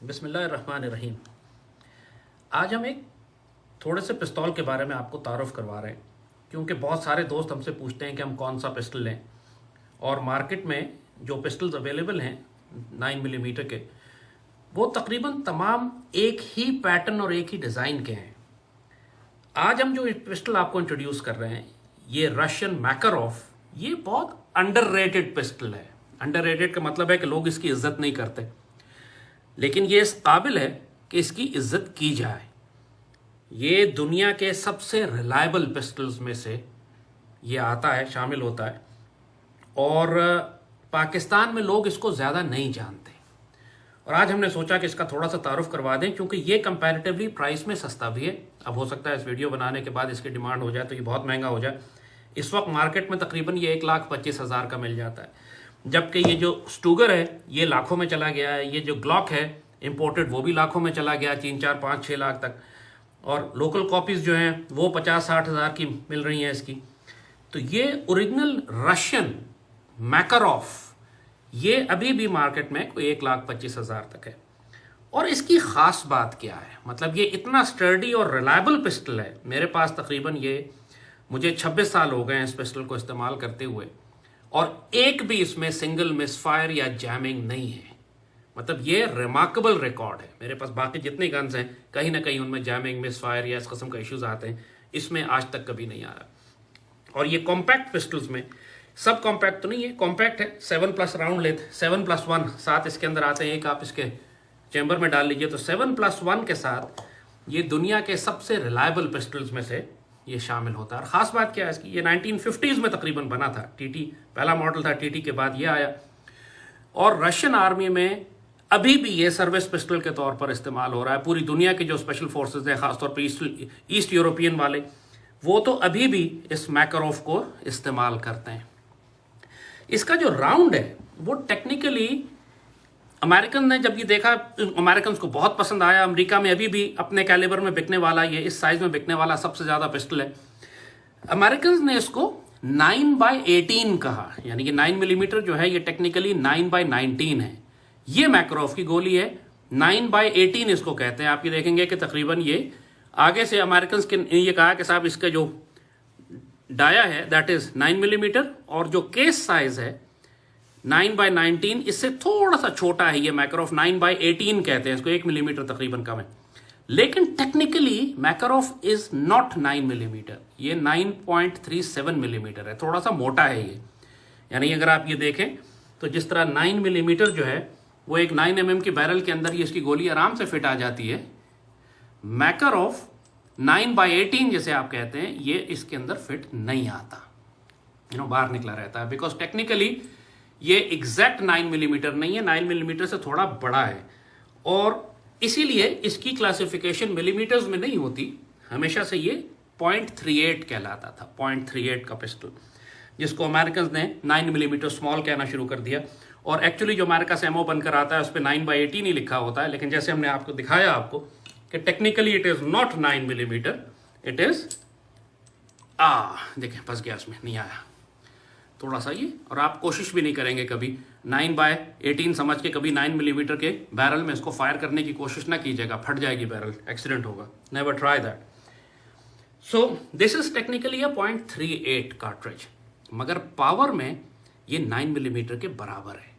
बिस्मिल्लाहिर्रहमानिर्रहीम। आज हम एक थोड़े से पिस्तौल के बारे में आपको तारुफ करवा रहे हैं, क्योंकि बहुत सारे दोस्त हमसे पूछते हैं कि हम कौन सा पिस्टल लें, और मार्केट में जो पिस्टल्स अवेलेबल हैं 9 मिलीमीटर के, वो तकरीबन तमाम एक ही पैटर्न और एक ही डिज़ाइन के हैं। आज हम जो पिस्टल आपको इंट्रोड्यूस कर रहे हैं, ये रशियन मैकारोफ, ये बहुत अंडररेटेड पिस्टल है। अंडररेटेड का मतलब है कि लोग इसकी इज्जत नहीं करते, लेकिन ये इस काबिल है कि इसकी इज्जत की जाए। ये दुनिया के सबसे रिलायबल पिस्टल्स में से ये आता है, शामिल होता है, और पाकिस्तान में लोग इसको ज़्यादा नहीं जानते। और आज हमने सोचा कि इसका थोड़ा सा तारुफ करवा दें, क्योंकि ये कंपैरेटिवली प्राइस में सस्ता भी है। अब हो सकता है इस वीडियो बनाने के बाद इसकी डिमांड हो जाए तो ये बहुत महंगा हो जाए। इस वक्त मार्केट में तकरीबन ये 1,25,000 का मिल जाता है, जबकि ये जो स्टूगर है ये लाखों में चला गया है। ये जो ग्लॉक है इंपोर्टेड, वो भी लाखों में चला गया, 3, 4, 5, 6 लाख तक। और लोकल कॉपीज़ जो हैं वो 50-60 हज़ार की मिल रही हैं इसकी। तो ये ओरिजिनल रशियन मैकारोफ ये अभी भी मार्केट में कोई 1,25,000 तक है। और इसकी ख़ास बात क्या है, मतलब ये इतना स्टर्डी और रिलायबल पिस्टल है। मेरे पास तकरीबन ये मुझे 26 साल हो गए हैं इस पिस्टल को इस्तेमाल करते हुए, और एक भी इसमें सिंगल मिसफायर या जैमिंग नहीं है। मतलब ये रिमार्केबल रिकॉर्ड है। मेरे पास बाकी जितने गन्स हैं कहीं ना कहीं उनमें जैमिंग, मिसफायर या इस किस्म का इश्यूज आते हैं, इसमें आज तक कभी नहीं आया। और ये कॉम्पैक्ट पिस्टल्स में, सब कॉम्पैक्ट तो नहीं है, कॉम्पैक्ट है, 7+ राउंड लेथ, 7+1 साथ इसके अंदर आते हैं। एक आप इसके चैम्बर में डाल लीजिए तो 7+1 के साथ ये दुनिया के सबसे रिलायबल पिस्टल्स में से ये शामिल होता है। और ख़ास बात क्या है इसकी, ये 1950s में तकरीबन बना था। टीटी पहला मॉडल था, टीटी के बाद ये आया। और रशियन आर्मी में अभी भी ये सर्विस पिस्टल के तौर पर इस्तेमाल हो रहा है। पूरी दुनिया के जो स्पेशल फोर्सेस हैं, ख़ासतौर पर ईस्ट यूरोपियन वाले, वो तो अभी भी इस मैकारोफ को इस्तेमाल करते हैं। इसका जो राउंड है वो टेक्निकली अमेरिकन ने जब ये देखा, अमेरिकन को बहुत पसंद आया। अमेरिका में अभी भी अपने कैलिबर में बिकने वाला, ये इस साइज में बिकने वाला सबसे ज़्यादा पिस्टल है। अमेरिकन ने इसको 9x18 कहा, यानी कि 9 मिलीमीटर जो है ये टेक्निकली 9x19 है। ये मैकारोफ की गोली है, 9x18 इसको कहते हैं। आप ये देखेंगे कि तकरीबन ये आगे से अमेरिकन के ये कहा कि साहब इसका जो डाया है दैट इज़ 9 मिलीमीटर, और जो केस साइज है 9x19, इससे थोड़ा सा छोटा है ये मैकारोफ। 9x18 कहते हैं इसको, 1 मिलीमीटर तकरीबन कम है। लेकिन टेक्निकली मैकारोफ इज नॉट 9 मिलीमीटर, ये 9.37 मिलीमीटर है, थोड़ा सा मोटा है ये। यानी अगर आप ये देखें तो जिस तरह 9 मिलीमीटर जो है वो एक 9 mm की बैरल के अंदर ये इसकी गोली आराम से फिट आ जाती है, मैकारोफ 9x18 जैसे आप कहते हैं ये इसके अंदर फिट नहीं आता, बाहर निकला रहता है। बिकॉज टेक्निकली ये एग्जैक्ट 9 मिलीमीटर नहीं है, 9 मिलीमीटर से थोड़ा बड़ा है। और इसीलिए इसकी क्लासिफिकेशन मिलीमीटर्स में नहीं होती, हमेशा से ये 0.38 कहलाता था। 0.38 का पिस्टल, जिसको अमेरिकन ने 9 मिलीमीटर स्मॉल कहना शुरू कर दिया। और एक्चुअली जो अमेरिका से एमओ बनकर आता है उस पर 9x18 ही लिखा होता है। लेकिन जैसे हमने आपको दिखाया आपको कि technically it is not 9 millimetre, it is देखें फंस गया, इसमें नहीं आया थोड़ा सा ये। और आप कोशिश भी नहीं करेंगे कभी 9x18 समझ के, कभी 9 मिलीमीटर के बैरल में इसको फायर करने की कोशिश ना कीजिएगा, फट जाएगी बैरल, एक्सीडेंट होगा। Never try that. So this is technically a 0.38 cartridge, मगर पावर में ये 9 मिलीमीटर के बराबर है।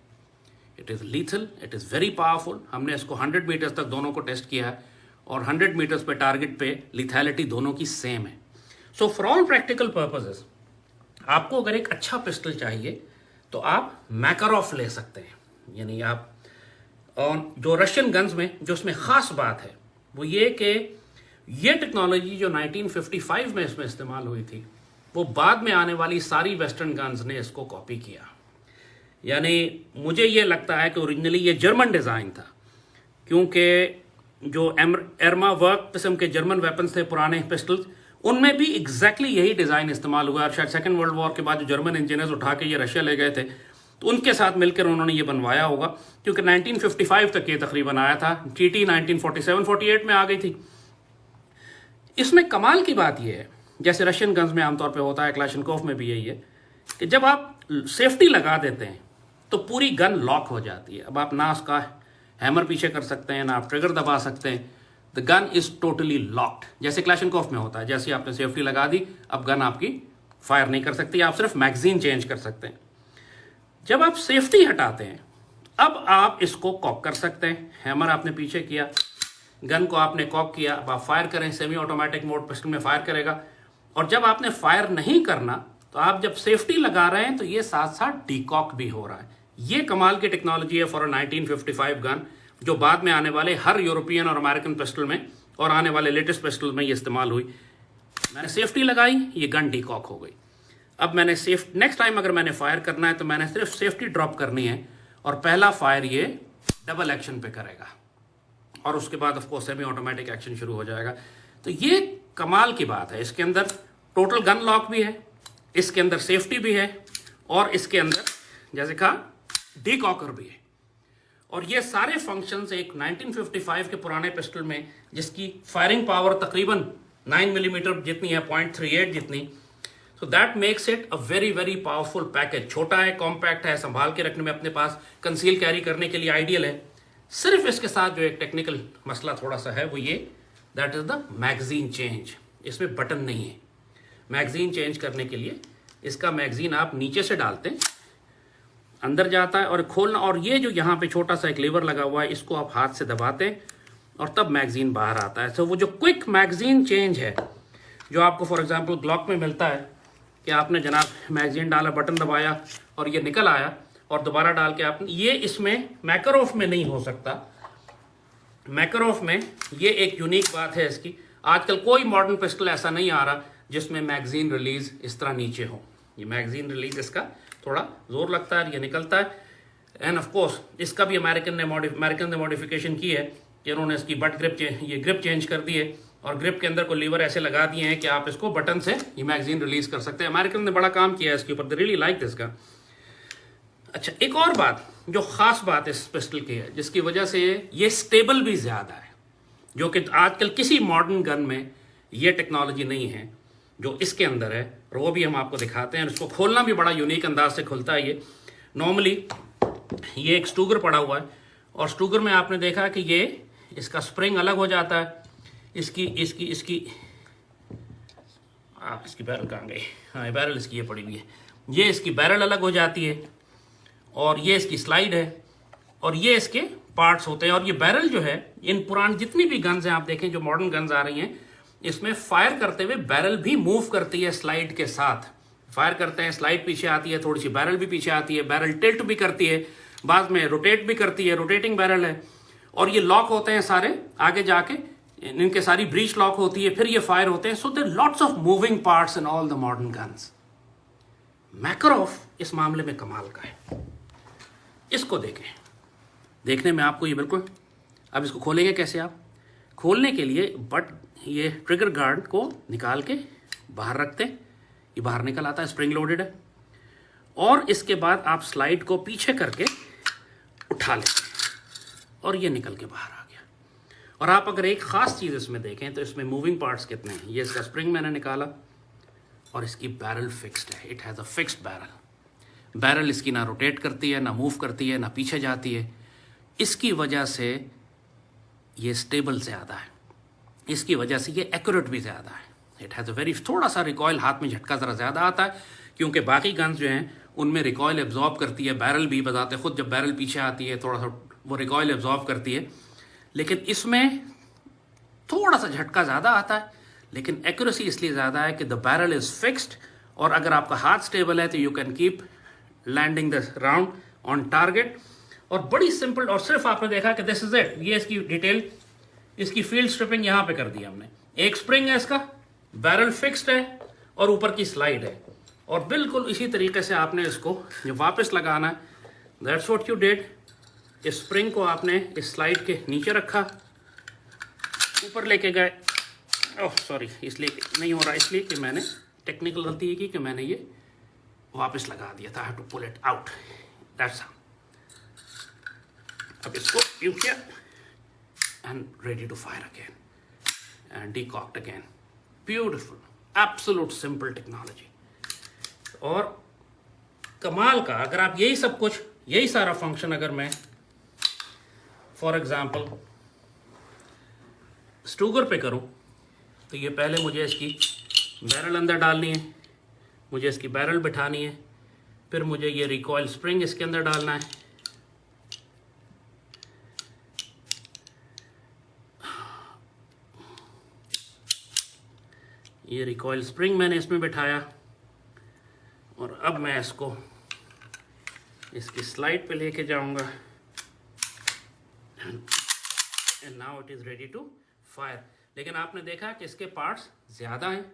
It is lethal, it is very powerful. हमने इसको 100 मीटर्स तक दोनों को टेस्ट किया है, और 100 मीटर्स पे टारगेट पे लिथैलिटी दोनों की सेम है। So for all practical purposes आपको अगर एक अच्छा पिस्टल चाहिए तो आप मैकारोफ ले सकते हैं। यानी आप, और जो रशियन गन्स में जो इसमें ख़ास बात है वो ये कि ये टेक्नोलॉजी जो 1955 में इसमें इस्तेमाल हुई थी, वो बाद में आने वाली सारी वेस्टर्न गन्स ने इसको कॉपी किया। यानी मुझे ये लगता है कि ओरिजिनली ये जर्मन डिज़ाइन था, क्योंकि जो एर्मा वर्क किस्म के जर्मन वेपन्स थे पुराने पिस्टल्स, उनमें भी एग्जैक्टली यही डिज़ाइन इस्तेमाल हुआ। और शायद सेकेंड वर्ल्ड वॉर के बाद जो जर्मन इंजीनियर्स उठा के ये रशिया ले गए थे, तो उनके साथ मिलकर उन्होंने ये बनवाया होगा, क्योंकि 1955 तक ये तकरीबन आया था। टीटी 1947-48 में आ गई थी। इसमें कमाल की बात यह है, जैसे रशियन गन्स में आमतौर पे होता है, क्लाशनकोफ में भी यही है, कि जब आप सेफ्टी लगा देते हैं तो पूरी गन लॉक हो जाती है। अब आप ना उसका हैमर पीछे कर सकते हैं, ना आप ट्रिगर दबा सकते हैं। The gun is totally locked, जैसे क्लैशनकोफ में होता है। जैसे आपने सेफ्टी लगा दी, अब गन आपकी फायर नहीं कर सकती, आप सिर्फ मैगजीन चेंज कर सकते हैं। जब आप सेफ्टी हटाते हैं, अब आप इसको कॉक कर सकते हैं। हैमर आपने पीछे किया, गन को आपने कॉक किया, अब आप फायर करें। सेमी ऑटोमेटिक मोड पिस्टल में फायर करेगा। और जब आपने फायर नहीं करना, तो आप जब सेफ्टी लगा रहे हैं तो ये साथ साथ डीकॉक भी हो रहा है। ये कमाल की टेक्नोलॉजी है फॉर 1955 गन, जो बाद में आने वाले हर यूरोपियन और अमेरिकन पिस्टल में और आने वाले लेटेस्ट पिस्टल में ये इस्तेमाल हुई। मैंने सेफ्टी लगाई, ये गन डीकॉक हो गई। अब मैंने नेक्स्ट टाइम अगर मैंने फायर करना है तो मैंने सिर्फ सेफ्टी ड्रॉप करनी है और पहला फायर ये डबल एक्शन पे करेगा और उसके बाद ऑफकोर्स सेमी ऑटोमेटिक एक्शन शुरू हो जाएगा। तो ये कमाल की बात है। इसके अंदर टोटल गन लॉक भी है, इसके अंदर सेफ्टी भी है और इसके अंदर जैसे कहा डीकॉकर भी है। और ये सारे फंक्शंस एक 1955 के पुराने पिस्टल में, जिसकी फायरिंग पावर तकरीबन 9 मिलीमीटर जितनी है, 0.38 जितनी, so that makes it a very very powerful package. छोटा है, कॉम्पैक्ट है, संभाल के रखने में अपने पास, कंसील कैरी करने के लिए आइडियल है। सिर्फ इसके साथ जो एक टेक्निकल मसला थोड़ा सा है वो ये, that is the magazine change. इसमें बटन नहीं है मैगजीन चेंज करने के लिए। इसका मैगजीन आप नीचे से डालते हैं, अंदर जाता है और खोलना, और ये जो यहाँ पे छोटा सा एक लीवर लगा हुआ है, इसको आप हाथ से दबाते हैं और तब मैगजीन बाहर आता है। तो वो जो क्विक मैगजीन चेंज है जो आपको फॉर एग्जांपल ग्लॉक में मिलता है कि आपने जनाब मैगजीन डाला, बटन दबाया और ये निकल आया और दोबारा डाल के आपने, ये इसमें मैकरोफ में नहीं हो सकता। मैकरोफ में ये एक यूनिक बात है इसकी। आजकल कोई मॉडर्न पिस्टल ऐसा नहीं आ रहा जिसमें मैगजीन रिलीज इस तरह नीचे हो। ये मैगजीन रिलीज इसका थोड़ा जोर लगता है, ये निकलता है। एंड ऑफ कोर्स इसका भी अमेरिकन ने मॉडिफिकेशन की है कि उन्होंने इसकी बट ग्रिप ये ग्रिप चेंज कर दी है और ग्रिप के अंदर को लीवर ऐसे लगा दिए हैं कि आप इसको बटन से ये मैगजीन रिलीज कर सकते हैं। अमेरिकन ने बड़ा काम किया है इसके ऊपर, they really like this gun. अच्छा, एक और बात जो खास बात इस पिस्टल की है, जिसकी वजह से ये स्टेबल भी ज्यादा है, जो कि आजकल किसी मॉडर्न गन में ये टेक्नोलॉजी नहीं है जो इसके अंदर है, और वो भी हम आपको दिखाते हैं। इसको खोलना भी बड़ा यूनिक अंदाज से खुलता है ये। नॉर्मली ये एक स्टूगर पड़ा हुआ है और स्टूगर में आपने देखा कि ये इसका स्प्रिंग अलग हो जाता है। इसकी बैरल कहाँ गई? हाँ, बैरल इसकी ये पड़ी हुई है। ये इसकी बैरल अलग हो जाती है और ये इसकी स्लाइड है और ये इसके पार्ट्स होते हैं। और ये बैरल जो है, इन पुरानी जितनी भी गन्स हैं आप देखें जो मॉडर्न गन्स आ रही हैं, इसमें फायर करते हुए बैरल भी मूव करती है स्लाइड के साथ। फायर करते हैं, स्लाइड पीछे आती है, थोड़ी सी बैरल भी पीछे आती है, बैरल टिल्ट भी करती है, बाद में रोटेट भी करती है, रोटेटिंग बैरल है। और ये लॉक होते हैं सारे आगे जाके, इनके सारी ब्रीच लॉक होती है, फिर ये फायर होते हैं। So there lots of moving parts in all the modern guns. Makarov इस मामले में कमाल का है। इसको देखें, देखने में आपको ये बिल्कुल, अब इसको खोलेंगे कैसे आप? खोलने के लिए ये ट्रिगर गार्ड को निकाल के बाहर रखते हैं, ये बाहर निकल आता है, स्प्रिंग लोडेड है। और इसके बाद आप स्लाइड को पीछे करके उठा लेते हैं और ये निकल के बाहर आ गया। और आप अगर एक खास चीज़ इसमें देखें तो इसमें मूविंग पार्ट्स कितने हैं। ये इसका स्प्रिंग मैंने निकाला और इसकी बैरल फिक्स्ड है, it has a fixed barrel. Barrel इसकी ना रोटेट करती है, ना मूव करती है, ना पीछे जाती है। इसकी वजह से ये स्टेबल ज़्यादा है, इसकी वजह से ये एक्यूरेट भी ज़्यादा है। इट हैज़ अ वेरी, थोड़ा सा रिकॉयल, हाथ में झटका ज़रा ज़्यादा आता है क्योंकि बाकी गन्स जो हैं उनमें रिकॉयल एब्जॉर्ब करती है। बैरल भी बताते खुद, जब बैरल पीछे आती है थोड़ा सा वो रिकॉयल एब्जॉर्ब करती है, लेकिन इसमें थोड़ा सा झटका ज़्यादा आता है। लेकिन एक्यूरेसी इसलिए ज़्यादा है कि द बैरल इज़ फिक्स्ड, और अगर आपका हाथ स्टेबल है तो you can keep landing the round on target. और बड़ी सिंपल, और सिर्फ आपने देखा कि दिस इज इट, ये इसकी डिटेल, इसकी फील्ड स्ट्रिपिंग यहाँ पे कर दी हमने। एक स्प्रिंग है इसका, बैरल फिक्स्ड है और ऊपर की स्लाइड है। और बिल्कुल इसी तरीके से आपने इसको जो वापस लगाना है, दैट्स व्हाट यू डिड। इस स्प्रिंग को आपने इस स्लाइड के नीचे रखा, ऊपर लेके गए। ओह सॉरी, इसलिए नहीं हो रहा, इसलिए कि मैंने टेक्निकल गलती की कि मैंने ये वापस लगा दिया था। I have to pull it out, that's how. अब इसको यूं किया and ready to fire again and decocked again. Beautiful, absolute simple technology. और कमाल का, अगर आप यही सब कुछ, यही सारा फंक्शन अगर मैं फॉर एग्जांपल स्टूगर पे करूं तो ये पहले मुझे इसकी बैरल अंदर डालनी है, मुझे इसकी बैरल बिठानी है, फिर मुझे ये रिकॉइल स्प्रिंग इसके अंदर डालना है, ये रिकॉइल स्प्रिंग मैंने इसमें बिठाया और अब मैं इसको इसकी स्लाइड पे लेके जाऊंगा and now it is ready to fire. लेकिन आपने देखा कि इसके पार्ट्स ज़्यादा हैं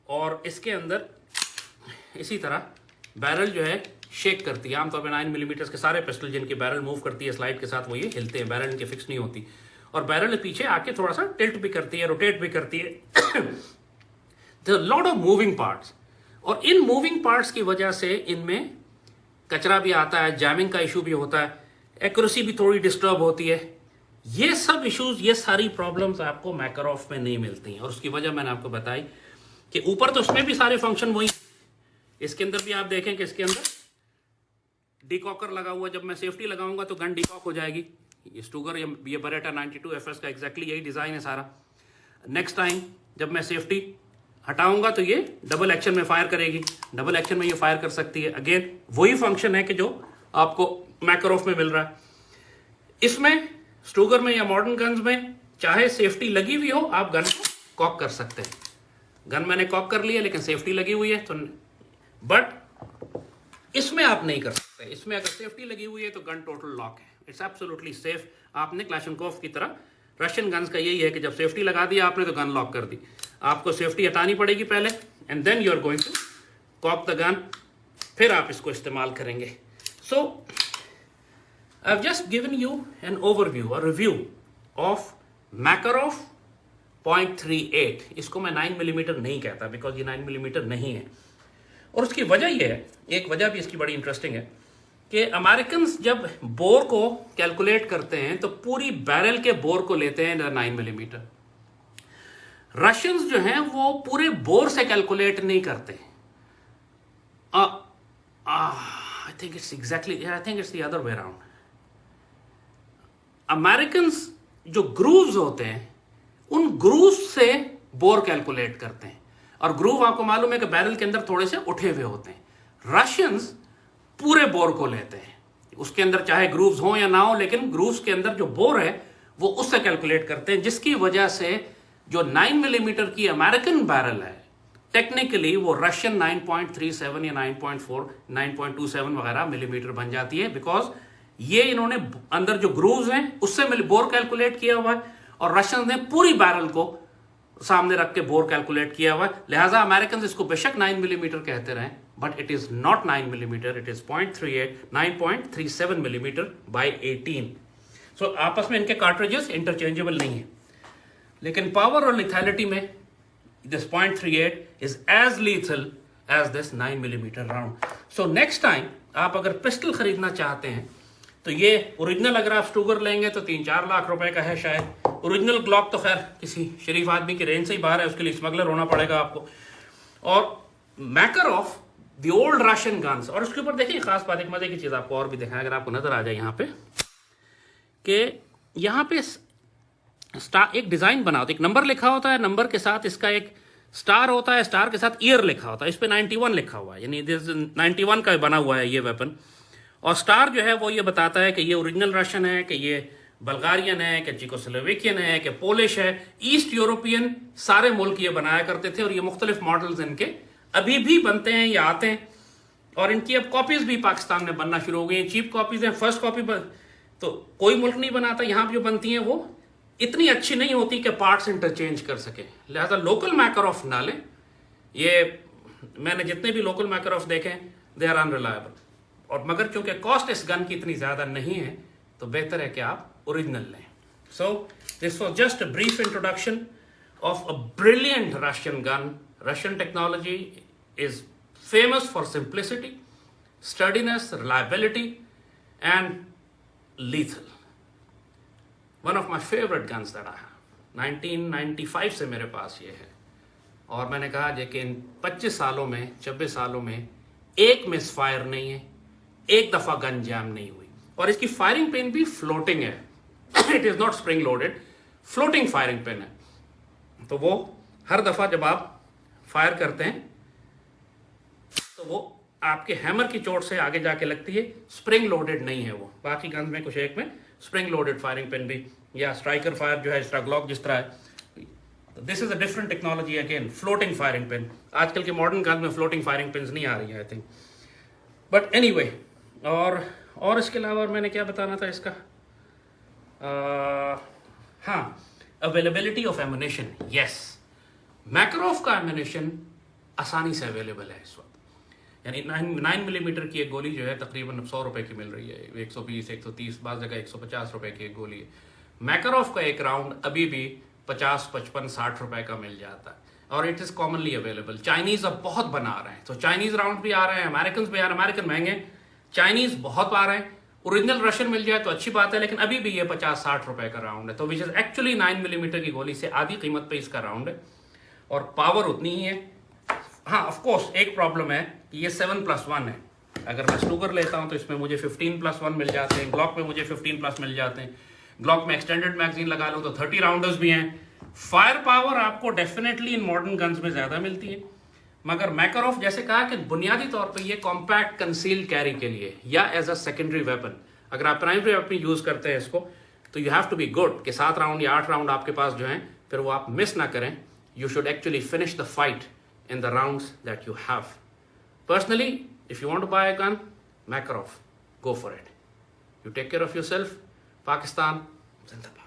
और इसके अंदर इसी तरह बैरल जो है शेक करती है। आमतौर पर 9 मिलीमीटर के सारे पिस्टल जिनकी बैरल मूव करती है स्लाइड के साथ वो ये हिलते हैं, बैरल इनकी फिक्स नहीं होती और बैरल पीछे आके थोड़ा सा टिल्ट भी करती है, रोटेट भी करती है। There are a lot of moving parts और इन मूविंग पार्ट्स की वजह से इनमें कचरा भी आता है, जैमिंग का इशू भी होता है, एक्यूरेसी भी थोड़ी डिस्टर्ब होती है। ये सब इश्यूज, ये सारी प्रॉब्लम्स आपको मैकरॉफ में नहीं मिलती हैं और उसकी वजह मैंने आपको बताई कि ऊपर तो उसमें भी सारे फंक्शन वही, इसके अंदर भी आप देखें कि इसके अंदर डिकॉकर लगा हुआ, जब मैं सेफ्टी लगाऊंगा तो गन डिकॉक हो जाएगी। ये स्टूगर ये बरेटा 92 FS का एग्जैक्टली यही डिज़ाइन है सारा। नेक्स्ट टाइम जब मैं सेफ्टी हटाऊंगा तो ये डबल एक्शन में फायर करेगी, डबल एक्शन में ये फायर कर सकती है। अगेन वही फंक्शन है कि जो आपको मैकरॉफ में मिल रहा है। इसमें स्टूगर में या मॉडर्न गन्स में चाहे सेफ्टी लगी हुई हो आप गन को कॉक कर सकते हैं। गन मैंने कॉक कर लिया लेकिन सेफ्टी लगी हुई है तो, बट इसमें आप नहीं कर सकते। इसमें अगर सेफ्टी लगी हुई है तो गन टोटल लॉक है, इट्स एब्सोल्युटली सेफ। आपने क्लाशनकोफ की तरह, रशियन गन्स का यही है कि जब सेफ्टी लगा दी आपने तो गन लॉक कर दी। आपको सेफ्टी हटानी पड़ेगी पहले and then you are going to cock the gun, फिर आप इसको इस्तेमाल करेंगे। So I have just given you an overview और रिव्यू ऑफ मैकरॉफ .38। इसको मैं 9 मिलीमीटर नहीं कहता बिकॉज ये 9 मिलीमीटर नहीं है और उसकी वजह यह है, एक वजह भी इसकी बड़ी इंटरेस्टिंग है कि अमेरिकन जब बोर को कैलकुलेट करते हैं तो पूरी बैरल के बोर को लेते हैं 9 मिलीमीटर। रशियंस जो हैं वो पूरे बोर से कैलकुलेट नहीं करते। I think it's exactly, I think it's the other way around. Americans जो ग्रूव्स होते हैं उन ग्रूव्स से बोर कैलकुलेट करते हैं और ग्रूव आपको मालूम है कि बैरल के अंदर थोड़े से उठे हुए होते हैं। रशियंस पूरे बोर को लेते हैं, उसके अंदर चाहे ग्रूव्स हो या ना हो, लेकिन ग्रूव्स के अंदर जो बोर है वो उससे कैलकुलेट करते हैं, जिसकी वजह से जो 9 मिलीमीटर की अमेरिकन बैरल है टेक्निकली वो रशियन 9.37 या 9.4 9.27 वगैरह मिलीमीटर बन जाती है। बिकॉज ये इन्होंने अंदर जो ग्रूव्स हैं उससे बोर कैलकुलेट किया हुआ है और रशियन ने पूरी बैरल को सामने रख के बोर कैलकुलेट किया हुआ है। लिहाजा अमेरिकन इसको बेशक 9 मिलीमीटर कहते रहे but it is not 9 millimetre, it is 9.37 millimetre by 18। सो आपस में इनके कार्ट्रिजेस इंटरचेंजेबल नहीं है, लेकिन पावर और लिथैलिटी में this .38 is as lethal as this 9 millimetre round. So next time आप अगर पिस्टल खरीदना चाहते हैं तो ये ओरिजिनल अगर आप स्टूगर लेंगे तो 3-4 लाख रुपए का है शायद। ओरिजिनल ग्लॉक तो खैर किसी शरीफ आदमी की रेंज से ही बाहर है, उसके लिए स्मगलर होना पड़ेगा आपको। और मैकरॉफ द ओल्ड रशियन गन्स, और उसके ऊपर देखिए खास बात, एक मजे की चीज आपको और भी दिखाएं अगर आपको नजर आ जाए यहाँ पे कि यहाँ पे स्टार एक डिजाइन बना होता है, एक नंबर लिखा होता है, नंबर के साथ इसका एक स्टार होता है, स्टार के साथ ईयर लिखा होता है, इस पे 91 लिखा हुआ है, यानी 91 का बना हुआ है ये वेपन। और स्टार जो है वो ये बताता है कि ये ओरिजिनल रशियन है, कि ये बल्गारियन है, कि चेकोस्लोवेकियन है, कि पोलिश है। ईस्ट यूरोपियन सारे मुल्क ये बनाया करते थे और ये मुख्तलिफ मॉडल्स इनके अभी भी बनते हैं या आते हैं और इनकी अब कॉपीज भी पाकिस्तान में बनना शुरू हो गई हैं। चीप कॉपीज हैं, फर्स्ट कॉपी तो कोई मुल्क नहीं बनाता, यहाँ जो बनती हैं वो इतनी अच्छी नहीं होती कि पार्ट्स इंटरचेंज कर सके। लिहाजा लोकल मैकरॉफ ना लें। ये मैंने जितने भी लोकल मैकरॉफ देखे हैं दे आर अनरिलायबल, और मगर चूंकि कॉस्ट इस गन की इतनी ज़्यादा नहीं है तो बेहतर है कि आप ओरिजिनल लें। So this was just a brief introduction of a brilliant Russian gun. Russian technology is famous for simplicity, steadiness, reliability and lethal. One of my favorite guns that I have. 1995 से मेरे पास ये है और मैंने कहा है कि इन 25 सालों में 26 सालों में एक मिस फायर नहीं है, एक दफ़ा गन जैम नहीं हुई और इसकी फायरिंग पिन भी फ्लोटिंग है। It is not spring loaded, floating firing pin है। तो वो हर दफ़ा जब आप फायर करते हैं तो वो आपके हैमर की चोट से आगे जाके लगती है, स्प्रिंग लोडेड नहीं है वो। बाकी गन्स में कुछ एक में स्प्रिंग लोडेड फायरिंग पिन भी, या स्ट्राइकर फायर जो है स्ट्रगलॉक जिस तरह है, this is a different technology again, floating firing pin. आजकल के मॉडर्न गन्स में फ्लोटिंग फायरिंग पिन नहीं आ रही है आई थिंक, बट एनीवे। और इसके अलावा मैंने क्या बताना था इसका, हाँ, अवेलेबिलिटी ऑफ एमुनेशन। यस, मैकरोफ का एमुनेशन आसानी से अवेलेबल है इस वक्त, यानी 9 मिलीमीटर की एक गोली जो है तकरीबन 100 रुपए की मिल रही है, 120, 130, बाज़ जगह 150 रुपए की एक गोली है। मैकरोफ का एक राउंड अभी भी 50, 55, 60 रुपए का मिल जाता है, और it is commonly available. Chinese अब बहुत बना रहे हैं, तो चाइनीज़ राउंड भी आ रहे हैं, अमेरिकन भी आ रहे हैं, अमेरिकन महंगे, चाइनीज़ बहुत आ रहे हैं। ओरिजिनल रशियन मिल जाए तो अच्छी बात है, लेकिन अभी भी ये 50-60 रुपए का राउंड है, तो विच इज़ एक्चुअली 9 मिलीमीटर की गोली से आधी कीमत पे इसका राउंड है, और पावर उतनी ही है। हाँ, ऑफ कोर्स एक प्रॉब्लम है कि ये 7+1 है। अगर मैं स्लूगर लेता हूँ तो इसमें मुझे 15+1 मिल जाते हैं, ग्लॉक में मुझे 15+ मिल जाते हैं, ग्लॉक में एक्सटेंडेड मैगजीन लगा लूँ तो 30 राउंडर्स भी हैं। फायर पावर आपको डेफिनेटली इन मॉडर्न गन्स में ज़्यादा मिलती है, मगर मैकरोफ जैसे कहा कि बुनियादी तौर पर ये कॉम्पैक्ट कंसील कैरी के लिए या एज अ सेकेंडरी वेपन, अगर आप प्राइमरी वेपन यूज़ करते हैं इसको, तो you have to be good कि 7 राउंड या 8 राउंड आपके पास जो हैं, फिर वो आप मिस ना करें। You should actually finish the fight in the rounds that you have. Personally, if you want to buy a gun, Makarov, go for it. You take care of yourself. Pakistan, Zindabad.